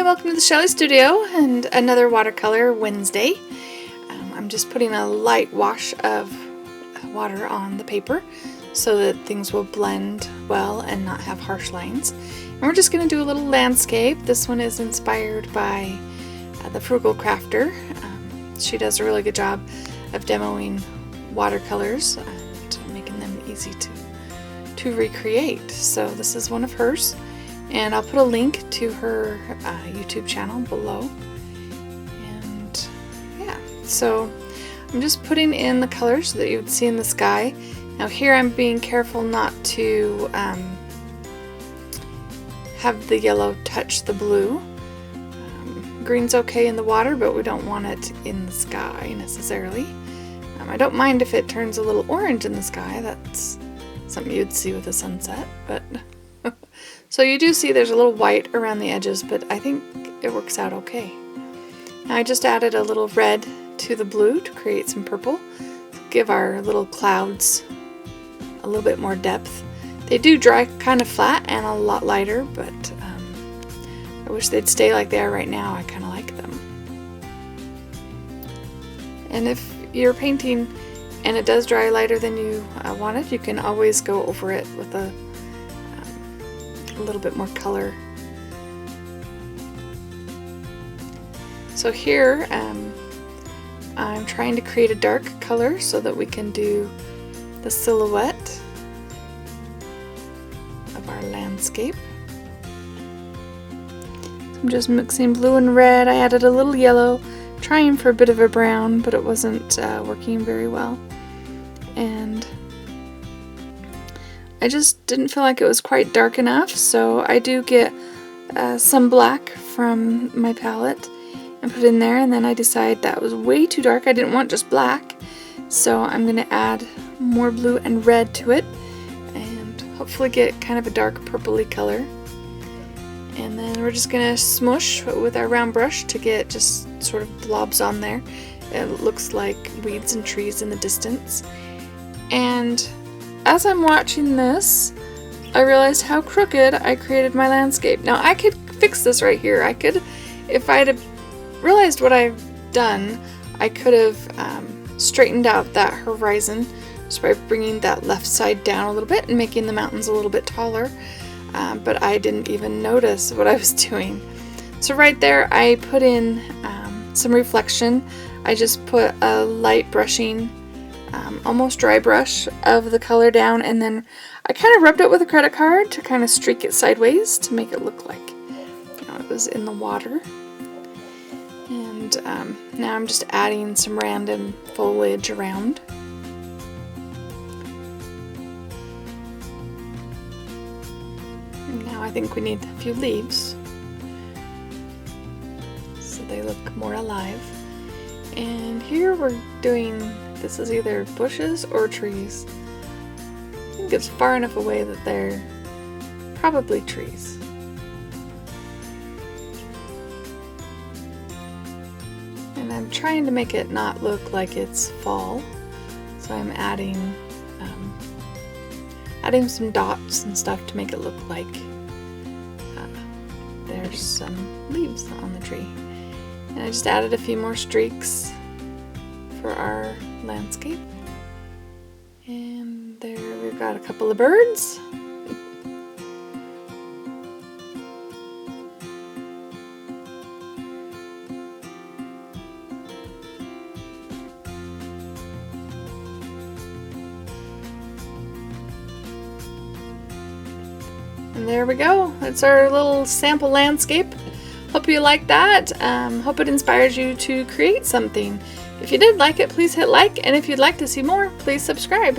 Hi, welcome to the Shelley Studio and another watercolor Wednesday. I'm just putting a light wash of water on the paper so that things will blend well and not have harsh lines. And we're just going to do a little landscape. This one is inspired by the Frugal Crafter. She does a really good job of demoing watercolors and making them easy to recreate. So this is one of hers. And I'll put a link to her YouTube channel below. And yeah, so I'm just putting in the colors that you would see in the sky. Now here I'm being careful not to have the yellow touch the blue. Green's okay in the water, but we don't want it in the sky necessarily. I don't mind if it turns a little orange in the sky. That's something you'd see with a sunset, but so you do see there's a little white around the edges, but I think it works out okay. Now I just added a little red to the blue to create some purple, to give our little clouds a little bit more depth. They do dry kind of flat and a lot lighter, but I wish they'd stay like they are right now. I kind of like them. And if you're painting and it does dry lighter than you wanted, you can always go over it with a little bit more color. So here I'm trying to create a dark color so that we can do the silhouette of our landscape. So I'm just mixing blue and red. I added a little yellow, trying for a bit of a brown, but it wasn't working very well. And I just didn't feel like it was quite dark enough, so I do get some black from my palette and put it in there, and then I decided that was way too dark. I didn't want just black, so I'm going to add more blue and red to it and hopefully get kind of a dark purpley color. And then we're just going to smush with our round brush to get just sort of blobs on there. It looks like weeds and trees in the distance. And as I'm watching this, I realized how crooked I created my landscape. Now I could fix this right here. I could, if I'd have realized what I've done, I could have straightened out that horizon just by bringing that left side down a little bit and making the mountains a little bit taller. But I didn't even notice what I was doing. So right there I put in some reflection. I just put a light brushing, almost dry brush of the color down, and then I kind of rubbed it with a credit card to kind of streak it sideways to make it look like, you know, it was in the water. And now I'm just adding some random foliage around. And now I think we need a few leaves so they look more alive. And here we're doing, this is either bushes or trees. I think it's far enough away that they're probably trees. And I'm trying to make it not look like it's fall, so I'm adding some dots and stuff to make it look like there's some leaves on the tree. And I just added a few more streaks for our landscape. And there we've got a couple of birds. And there we go. That's our little sample landscape. Hope you like that. Hope it inspires you to create something. If you did like it, please hit like, and if you'd like to see more, please subscribe.